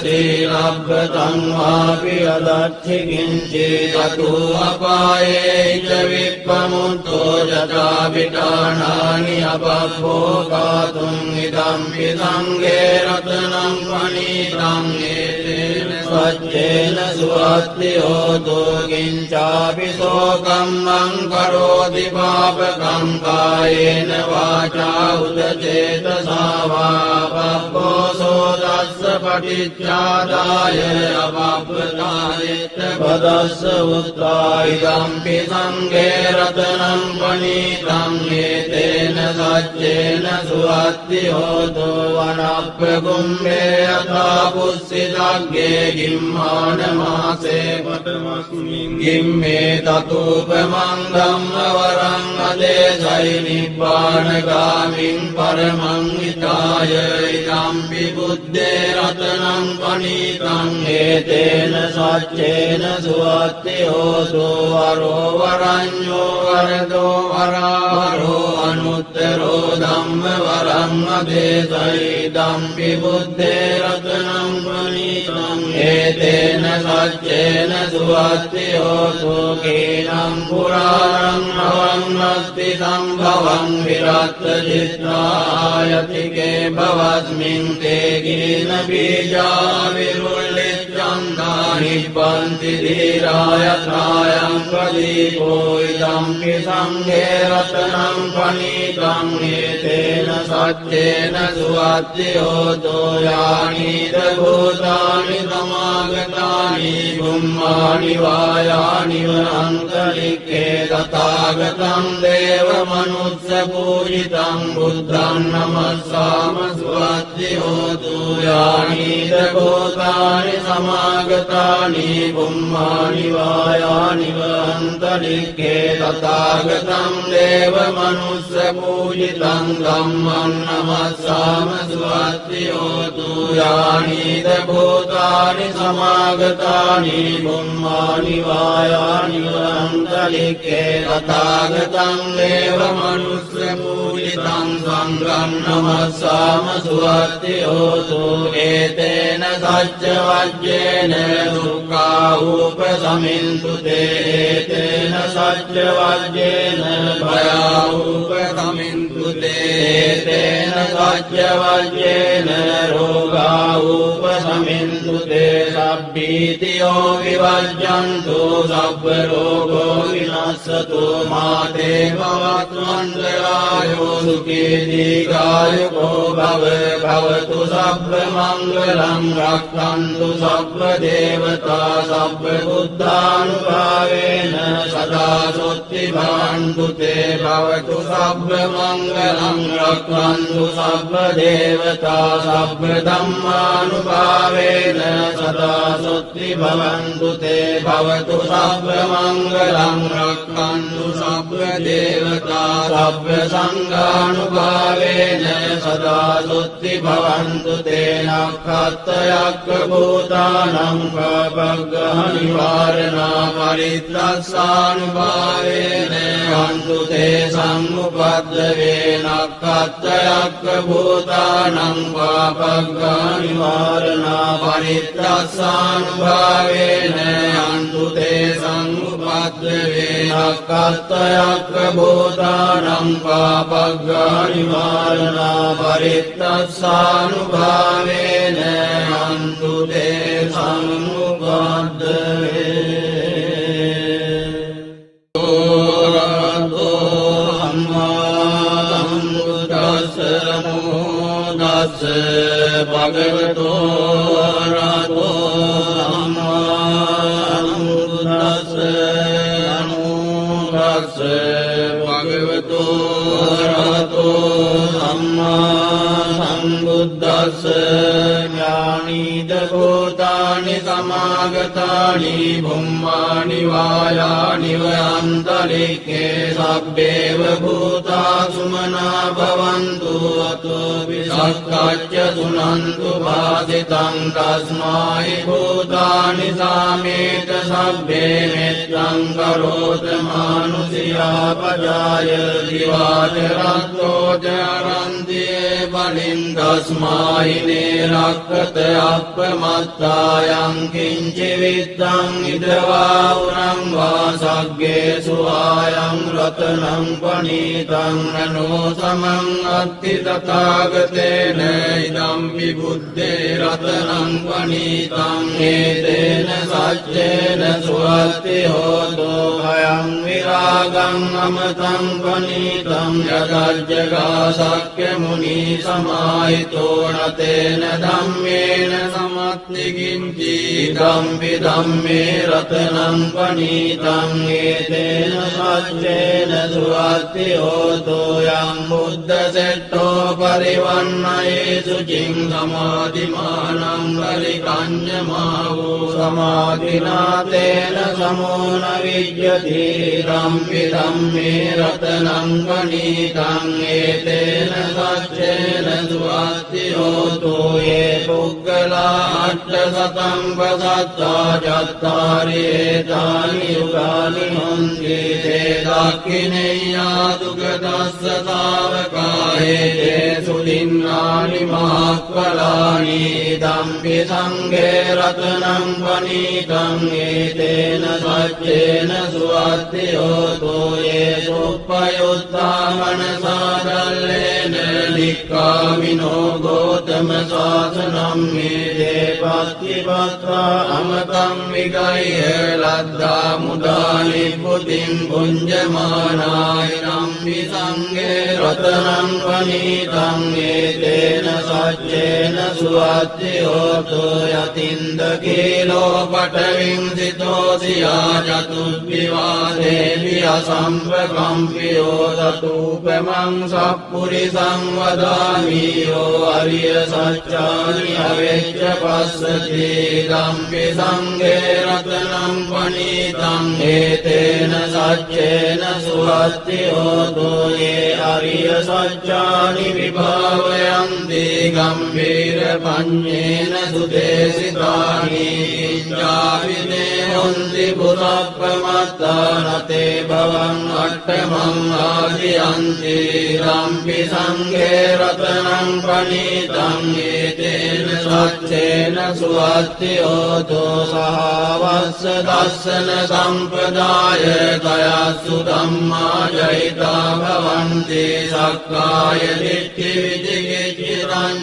සීලබ්බතං වාපි අදච්චි කිංචි තතු අපායේ ච විප්පමුත්තෝ ජතා විඨානානි අපප්පෝකාතුං ඉදම්පි සංඝේ රතනං පනීතං ඒතේන සච්චේන සුවත්ති හෝතු කිංචාපි සෝකම්මං කරෝති පාපකං කායේන වාචා උදචේතසා වා පප්පෝසෝ දස්ස පටිච්චාදාය අපප්පතායෙත් පදස්ස උත්තායිදම්පි සංඝේ රතනං පනීතං ඒතේන සච්චේන සුවත්ති හෝතු වනප්ප කුම්භේ යථා පුස්සිතග්ගේ ගිම්මාන මාසේ පඨමස්මින් ගිම්මේ තතුපමං ධම්මවරං අදේසයි නිබ්බානගාමින් පරමං හිතාය ඉදම්පි බුද්දේ රතනං පනීතං ඒතේන සච්චේන සුවත්ති හෝතු වරෝ වරඤ්ඤෝ වරදෝ වරාවරෝ අනුත්තරෝ ධම්මවරං අදේසයි ඉදම්පි බුද්දේ රතනං පනීතං ඒතේන සච්චේන සුවත්ති හෝතු කේනම් පුරාණං නවං අස්ති සම්භවං විරත් චිත්තායතිකේ භවස්මින් තේ ගින බීජා විරුල්ලිච්ඡන්දා නිබ්බන්ති ධීරාය ත්‍රායං ප්‍රදීපෝ ඉදම්පි සංඝේ රතනං පනීතං ඒතේන සච්චේන සුවත්ති හෝතු යානිද භූතානි සමාගතානි බුම්මානි වායානි වන්තරික්ඛේ තථාගතං දේව මනුස්ස පූජිතං බුද්ධං නමස්සාම සුවත්ති හෝතු යානිද භූතානි සමාගතානි බුම්මානි වායානි වන්තරික්ඛේ තථාගතං දේව මනුස්ස පූජිතං ධම්මං නමස්සාම සුවත්ති හෝතු යානිද භූතානි සමාගතානි බුම්මානි වායානි වන්තරික්ඛේ තථාගතං දේව මනුස්ස පූජිතං සංඝං නමස්සාම සුවත්ති හෝතු ඒතේන සච්ච වජ්ජේන දුක්ඛා උපසමින්තු තේ ඒතේන සච්ච වජ්ජේන භයා උපසමින්තු තේ ඒතේන සච්ච වජ්ජේන රෝගා උපසමින්තු තේ සබ්බීතියෝ විවජ්ජන්තු සබ්බ රෝගෝ විනස්සතු මාතේ භවත්වන්දරායෝ සුඛී දීඝායුකෝ භවතු සබ්බ මංගලං රක්ඛන්තු සබ්බ දේවතා සබ්බ බුද්ධානුභාවේන සදා සොත්ති භවන්තු තේ භවතු සබ්බ මංගලං රක්ඛන්තු සබ්බ දේවතා සබ්බ ධම්මානුභාවේන සදා සොත්ති භවන්තු තේ භවතු සබ්බ මංගලං රක්ඛන්තු සබ්බ දේවතා සබ්බ සංඝානුභාවේන සදා සොත්ති භවන්තු තේ නක්ඛත්තයක්ඛ භූතානං පබග්ගහනිවාරණා පරිත්තස්සානුභාවේන කන්තු තේ සම්මුපද්දවේ නක්ඛත්තයක්ඛ භූතානං පබග්ගහනිවාරණා පරිත්තස්සා සානුභාවේන යන්තු තේ සම්මුපද්දවේ අක්ඛත්තයක්ඛ භූතානං පාපග්ගා නිවාරණා පරිත්තස්සානුභාවේන යන්තු තේ සම්මුපද්දවේ භගවතෝ අරහතෝ සම්මා සම්බුද්දස්ස නමෝ තස්ස භගවතෝ අරහතෝ සම්මා සම්බුද්දස්ස ඥානීද භූතානි සමාගතානි බුම්මානි වායානි වයන්තරික්ඛේ සබ්බේව භූතා සුමනා භවන්තු අතෝ විසක්ඛච්ච සුනන්තු භාසිතං තස්මායි භූතානි සාමේත සබ්බේ මෙත්තං කරෝත මානුසියා පජාය දිවාච රත්තෝ චරන්තියේ බලින් තස්මායි නේරක්ඛත අප්පමත්තායං කිංචි විත්තං ඉදවා උරං වාසග්ගේ සුආයං රතනං පනීතං නනෝ සමං අත්ති තථාගතේන ඉදම් විබුද්ධේ රතනං පනීතං හේතේන සච්චේන සුවත්ති හෝතෝ භයං විරාගං අමතං පනීතං යදජ්ජගා සක්්‍ය මුනි සමාහිතෝ නතේන ධම්මේන සමත්ති කිංචි ධම්පි ධම්මේ රතනං පනීතං හේතේන සච්චේන සුවත්ති හෝතෝ යං බුද්ධ සෙට්ඨෝ පරිවන්නයේසු චින් සමාධිමානං පරිකඤ්ඤමාවෝ සමාධිනාතේන සමෝන විජ්ජති ධම්පි ධම්මේ රතනං පනීතං හේතේන සච්චේන සුවත්ති හෝතෝ යේ පුග්ගලා අට්ඨසතං පසත්තා චත්තාරි ඒතානි යුගානි හොන්ති තේ දක්ඛිනේයා දුගදස්ස තාවකායේ සුලින්නානි මහක්ඛලානි ධම්පි සංඝේ රතනං පනීතං හේතේන සච්චේන සුවත්ති හෝතෝ යේ සුප්පයුත්තා මනසාදල්ලේන නික්ඛාමිනෝ ගෝතම සාසනං මේදේ පත්තිපත්වා අමතං විගය්‍ය ලද්දා මුදානි පුතින් පුඤ්ජමානාය නම්පි සංඝේ රතනං පනීතං හේතේන සච්චේන සුවත්ති හෝතෝ යතින්ද කීලෝ පඨවින් සිතෝසියා චතුබ්බිවාදේවි අසම්පකම්පියෝ තතූපමං සප්පුරිසං වදාමි යෝ අරිය සච්චානි අවෙච්ච පස්සති ධම්පි සංඝේ රතනං පනීතං හේතේන සච්චේන සුවත්ති හෝතෝ යේ අරිය සච්චානි විභාවයන්ති ගම්භීර පඤ්ඤේන සුදේසිතානි ඉච්ඡාවිනේ හොන්ති පුරප්පමත්තානතේ භවං අට්ඨමං ආදියන්ති ධම්පි සංඝේ රතනං පනීතං හේතේන සච්චේන සුවත්ති හෝතෝ සහවස්ස දස්සන සම්පදාය තයස්සු ධම්මා ජහිතා භවන්ති සක්කාය දිට්ඨි විචිකිච්ඡිතං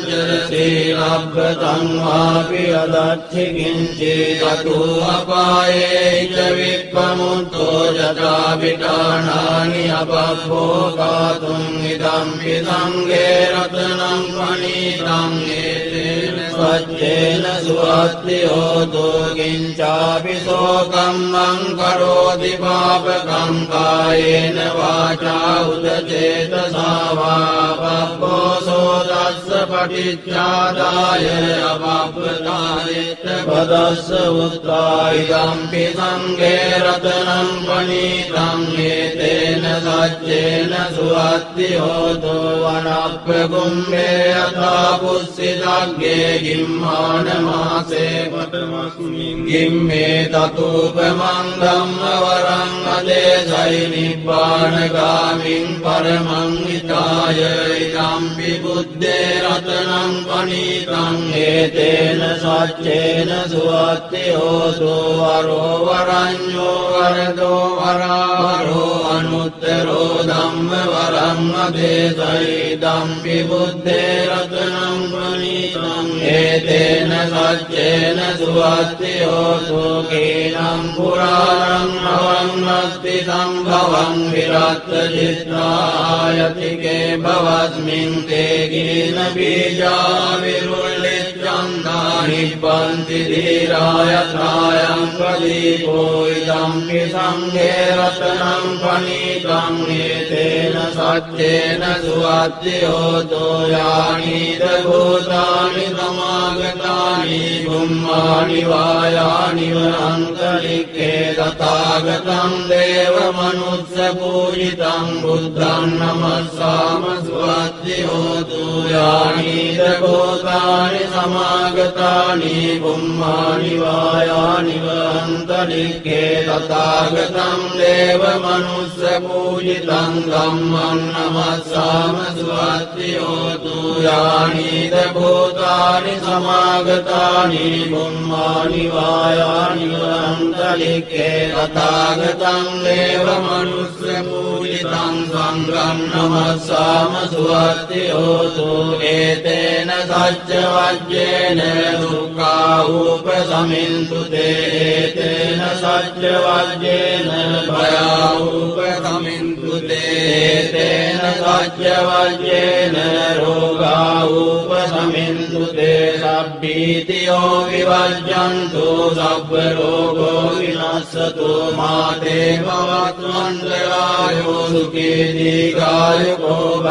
සීලබ්බතං වාපි අදච්චි කිංචි තතු අපායේ ච විප්පමුත්තෝ ජතා විඨානානි අපප්පෝකාතුං ඉදම්පි සංඝේ රතනං පනීතං හේතේන සච්චේන සුවත්ති හෝතෝ කිංචාපි සෝකම්මං කරෝති පාපකං කායේන වාචා උදචේතසා වා පප්පෝසෝ දස්ස පටිච්චාදාය අපප්පතායෙත් පදස්ස උත්තායිදම්පි සංඝේ රතනං පනීතං හේතේන සච්චේන සුවත්ති හෝතෝ වනප්ප කුම්භේ යථා පුස්සිතග්ගේ ගිම්මාන මාසේ පඨමස්මින් ගිම්මේ තතුපමං ධම්මවරං අදේසයි නිබ්බානගාමින් පරමං හිතාය ඉදම්පි බුද්දේ රතනං පනීතං ඒතේන සච්චේන සුවත්ති හෝතු වරෝ වරඤ්ඤෝ වරදෝ වරාවරෝ අනුත්තරෝ ධම්ම වරං අදේසයි ඉදම්පි බුද්දේ රතනං පනීතං ඒතේන සච්චේන සුවත්ති හෝතු කේනං පුරාණං නවං අස්ති සම්භවං විරත්ත චිත්තායතිකේ භවස්මින් තේ ගින බීජා විරුල්ලිච්ඡන්දා නිබ්බන්ති ධීරාය ත්‍රායං ප්‍රදීපෝ ඉදම්පි සංඝේ රතනං පනීතං ඒතේන සච්චේන සුවත්ති හෝතෝ යානිද භූතානි සමාගතානි බුම්මානි වායානි වන්තරික්ඛේ තථාගතං දේව මනුස්ස පූජිතං බුද්ධං නමස්සාම සුවත්ති හෝතු යානිද භූතානි සමාගතානි බුම්මානි වායානි වන්තරික්ඛේ තථාගතං දේව මනුස්ස පූජිතං ධම්මං නමස්සාම සුවත්ති හෝතු යානිද භූතානි සමාගතානි බුම්මානි වායානි වන්තරික්ඛේ තථාගතං දේව මනුස්ස පූජිතං සංඝං නමස්සාම සුවත්ති හෝතු ඒතේන සච්ච වජ්ජේන දුක්ඛා උපසමින්තු තේ ඒතේන සච්ච වජ්ජේන භයා උපසමින්තු තේ ඒතේන සච්ච වජ්ජේන රෝගා උපසමින්තු තේ සබ්බීතියෝ විවජ්ජන්තු සබ්බ රෝගෝ විනස්සතු මාතේ භවත්වන්තරායෝ සුඛී දීඝායුකෝ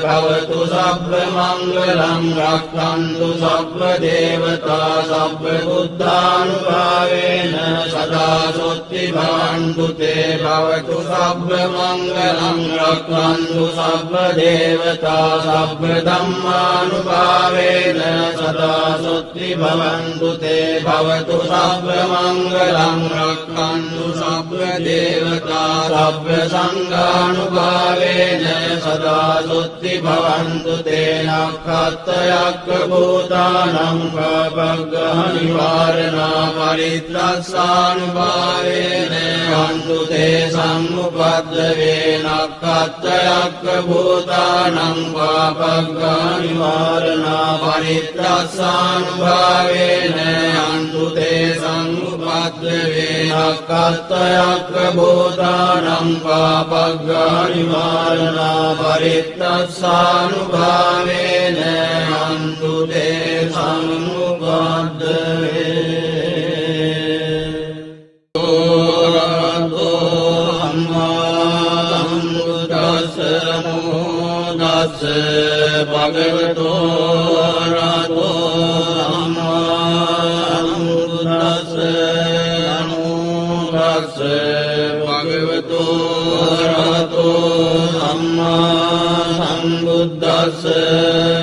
භවතු සබ්බ මංගලං රක්ඛන්තු සබ්බ දේවතා සබ්බ බුද්ධානුභාවේන සදා සොත්ති භවන්තු තේ භවතු සබ්බ මංගලං රක්ඛන්තු සබ්බ දේවතා සබ්බ ධම්මානුභාවේන සදා සොත්ති භවන්තු තේ භවතු සබ්බ මංගලං රක්ඛන්තු සබ්බ දේවතා සබ්බ සංඝානුභාවේන සදා සොත්ති භවන්තු තේ නක්ඛත්තයක්ඛ භූතානං පබග්ගහනි වාරණා පරිත්‍රස්සානුභාවේන අන්තු තේ සම්මුපද්දවේ නක්ඛත්තයක්ඛ භූතානං පබග්ගහනි වාරණා පරිත්‍රස්සානුභාවේන අන්තු තේ සම්මුපද්දවේ නක්ඛත්තයක්ඛ භූතානං පබග්ගහනි වාරණා පරිත්‍රස්සානුභාවේන අන්තු තේ සම්මුපද්දවේ භගවතෝ රතෝ ධම්මා සම්බුද්දස්ස නමෝ තස්ස භගවතෝ රතෝ ධම්මා සම්බුද්දස්ස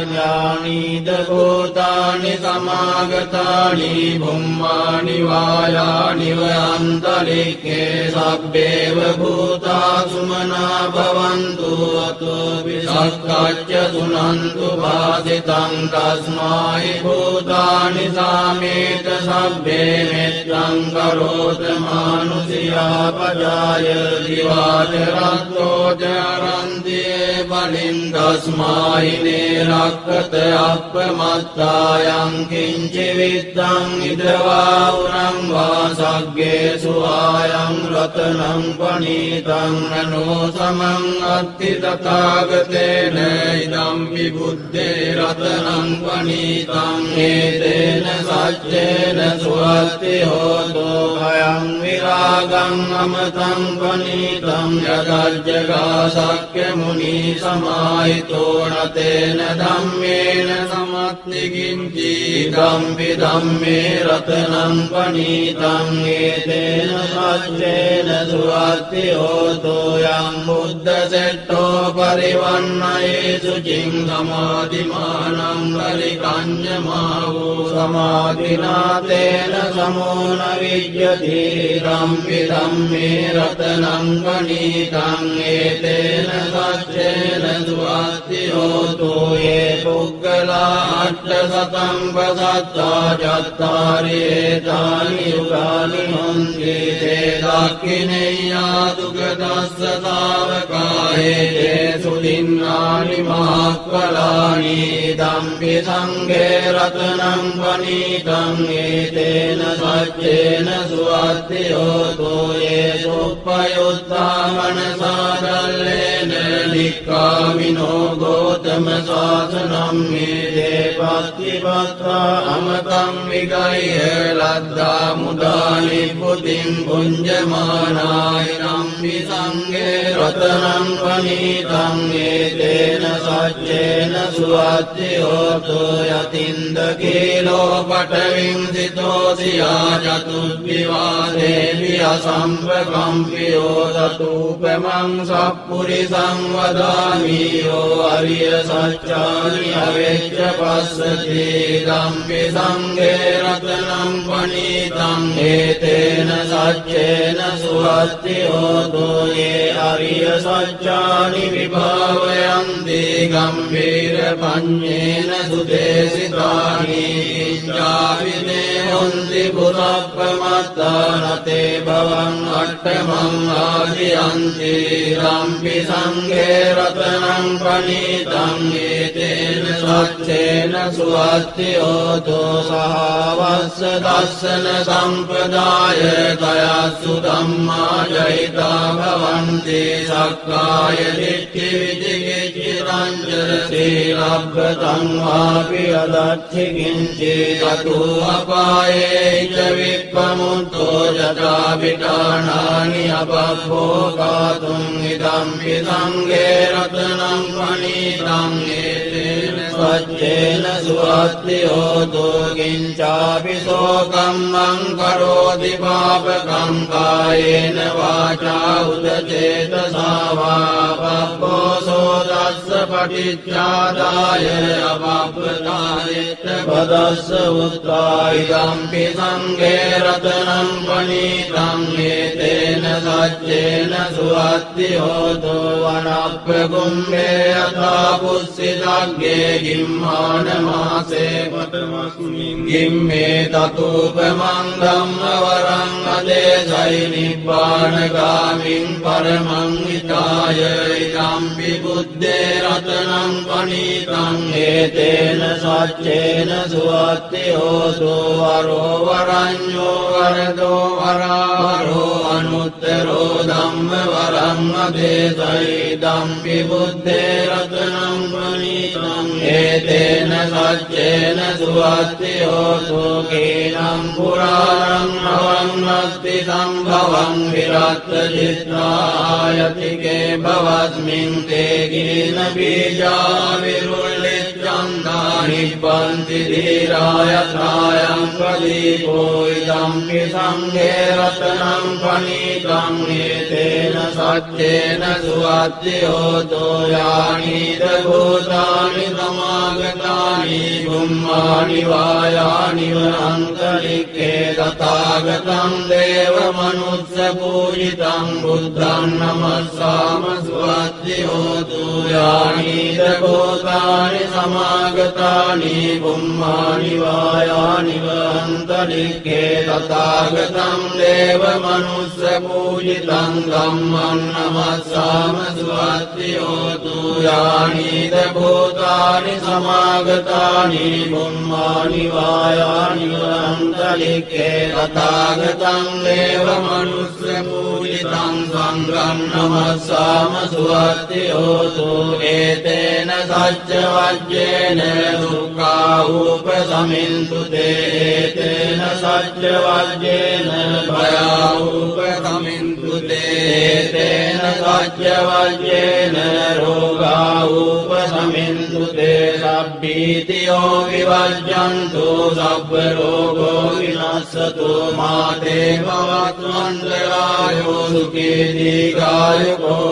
ඥානීද භූතානි සමාගතානි බුම්මානි වායානි වන්තරික්ඛේ සබ්බේව භූතා සුමනා භවන්තු අතෝ විසක්ඛච්ච සුනන්තු වාසිතං තස්මායි භූතානි සාමේත සබ්බේ මෙත්තං කරෝත මානුසියා පජාය දිවාච රත්තෝ ජරන්තියේ බලින් තස්මායි නේරක්ඛත අප්පමත්තායං කිංචි විත්තං ඉදවා උරං වාසග්ගේ සුආයං රතනං පනීතං නනෝ සමං අත්ති තථාගතේන ඉදම්පි බුද්දේ රතනං පනීතං ඒතේන සච්චේන සුවත්ති හෝතු භයං විරාගං අමතං පනීතං යදජ්ජගා සක්්‍ය මුනි සමාහිතෝ නතේන ධම්මේන සමත්ති කිංචි ධම්පි ධම්මේ රතනං පනීතං ඒතේන සච්චේන සුවත්ති හෝතෝ යං බුද්ධ සෙට්ඨෝ පරිවන්නයේසු චින් සමාධිමානං පරිකඤ්ඤමාවෝ සමාධිනාතේන සමෝන විජ්ජති ධම්පි ධම්මේ රතනං වනීතං ඒතේන සච්චේන සුවත්ති හෝතෝ යේ පුග්ගලා අට්ඨසතං පසත්තා චත්තාරි ඒතානි යුගානි හොන්ති තේ දක්ඛිනේයා දුගදස්ස තාවකායේ සුදින්නානි මහක්ඛලානි ධම්පි සංඝේ රතනං වනීතං ඒතේන සච්චේන සුවත්ති හෝතෝ යේ සුප්පයුත්තා මනසාදල්ලේන නික්ඛාමිනෝ ගෝතම සාසනං මේදේ පත්තිපත්තා අමතං විගය්‍ය ලද්දා මුදානි පුතින් පුඤ්ජමානාය නම්පි සංඝේ රතනං වනීතං ඒතේන සච්චේන සුවත්ති හෝතෝ යතින්ද කීලෝ පඨවින් සිතෝසියා චතුබ්බිවාදේවි අසම්පකම්පියෝ සතූපමං සප්පුරිසං වදාමි යෝ අරිය සච්චානි අවෙච්ච පස්සති ධම්පි සංඝේ රතනං වනීතං ඒතේන සච්චේන සුවත්ති හෝතෝ යේ අරිය සච්චානි විභාවයන්ති ගම්භීර පඤ්ඤේන සුදේසිතානි ඉච්ඡාවිනේ හොන්ති පුරප්පමත්තානතේ භවං අට්ඨමං ආදියන්ති ධම්පි සංඝේ රතනං වනීතං ඒතේන සච්චේන සුවත්ති හෝතෝ සහවස්ස දස්සන සම්පදාය දයස්සු ධම්මා ජහිතා භවන්ති සක්කාය දිට්ඨි විචිකිච්ඡිතං ච සීලබ්බතං වාපි අදච්චි කිංචි තතෝ අපායේ ච විප්පමුත්තෝ යතා විඨානානි අපප්පෝකාතුං ඉදම්පි සංඝේ රතනං වනීතං ඒතේන සච්චේන සුවත්ති හෝතෝ කිංචාපි සෝකම්මං කරෝති පාපකං කායේන වාචා උදචේතසා වා පප්පෝසෝ දස්ස පටිච්චාදාය අපප්පතායෙත් පදස්ස උත්තා ඉදම්පි සංඝේ රතනං වනීතං ඒතේන සච්චේන සුවත්ති හෝතෝ වනප්ප කුම්භේ යථා පුස්සිතග්ගේ ගිම්මාන මාසේ පඨමස්මින් ගිම්මේ තතූපමං ධම්ම වරං අදේසයි නිබ්බානගාමින් පරමං හිතාය ඉදම්පි බුද්දේ රතනං වනීතං ඒතේන සච්චේන සුවත්ති හෝතෝ වරෝ වරඤ්ඤෝ වරදෝ වරාවරෝ අනුත්තරෝ ධම්ම වරං අදේසයි ධම්පි බුද්දේ රතනං වනීතං ඒතේන සච්චේන සුවත්ති හෝතෝ කේනම් පුරාණං නවං අස්ති සම්භවං විරත් චිත්තායතිකේ භවස්මින් තේ ගින බීජා විරුල්ලිච්ඡන්දා නිබ්බන්ති ධීරාය ත්‍රායං ප්‍රදීපෝ ඉදම්පි සංඝේ රතනං වනීතං ඒතේන සච්චේන සුවත්ති හෝතෝ යානිද භූතානි සමාගතානි බුම්මානි වායානි වන්තරික්ඛේ තථාගතං දේව මනුස්ස පූජිතං බුද්ධං නමස්සාම සුවත්ති හෝතු යානිද භූතානි සමාගතානි බුම්මානි වායානි වන්තරික්ඛේ තථාගතං දේව මනුස්ස පූජිතං ධම්මං නමස්සාම සුවත්ති හෝතු යානිද භූතානි සමාගතානි බුම්මානි වායානි වන්තරික්ඛේ තථාගතං දේව මනුස්ස පූජිතං සංඝං නමස්සාම සුවත්ති හෝතු ඒතේන සච්ච වජ්ජේන දුක්ඛා උපසමින්තු තේතේන සච්ච වජ්ජේන භයා උපසමින්තු තේතේන සච්ච වජ්ජේන රෝගා උපසමින්තු තේ සබ්බීතියෝ විවජ්ජන්තු සබ්බ රෝගෝ විනස්සතු මාතේ භවත්වන්තරායෝ සුඛී දීඝායුකෝ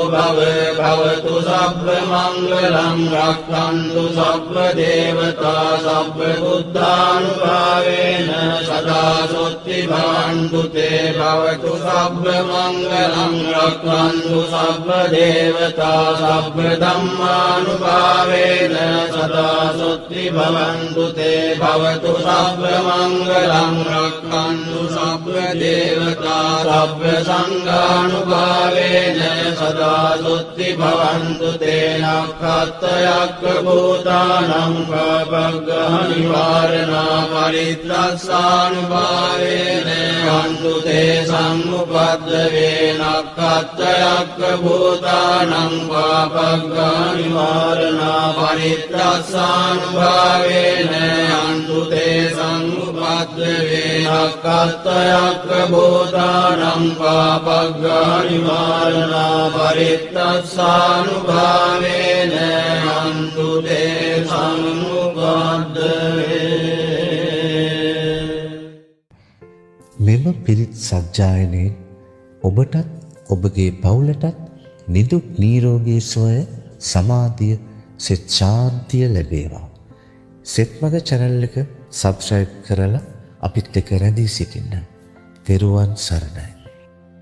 භවතු සබ්බ මංගලං රක්ඛන්තු සබ්බ දේවතා සබ්බ බුද්ධානුභාවේන සදා සොත්ති භවන්තු තේ භවතු සබ්බ මංගලං රක්ඛන්තු සබ්බ දේවතා සබ්බ ධම්මානුභාවේන සදා සොත්ති භවන්තු තේ භවතු සබ්බ මංගලං රක්ඛන්තු සබ්බ දේවතා සබ්බ සංඝානුභාවේන සදා සොත්ති භවන්තු තේ නක්ඛත්තයක්ඛ භූතානං පබග්ගහනිවාරණා පරිත්‍රස්සානුභාවේන හන්තු තේ සම්මුපද්දවේ නක්ඛත්තයක්ඛ භූතානං පබග්ගහනිවාරණා පරිත්‍රස්සානුභාවේන හන්තු තේ සම්මුපද්දවේ නක්ඛත්තයක්ඛ භූතානං පබග්ගහනිවාරණා පරිත්‍රස්සානුභාවේන හන්තු තේ සම්මුපද්දවේ. මෙම පිරිත් සජ්ජායනයෙන් ඔබටත් ඔබගේ පවුලටත් නිදුක් නිරෝගී සුවය සමාධිය සිත ශාන්තිය ලැබේවා. සෙත්මග channel එක subscribe කරලා අපිත් එක්ක රැඳී සිටින්න. තෙරුවන් සරණයි.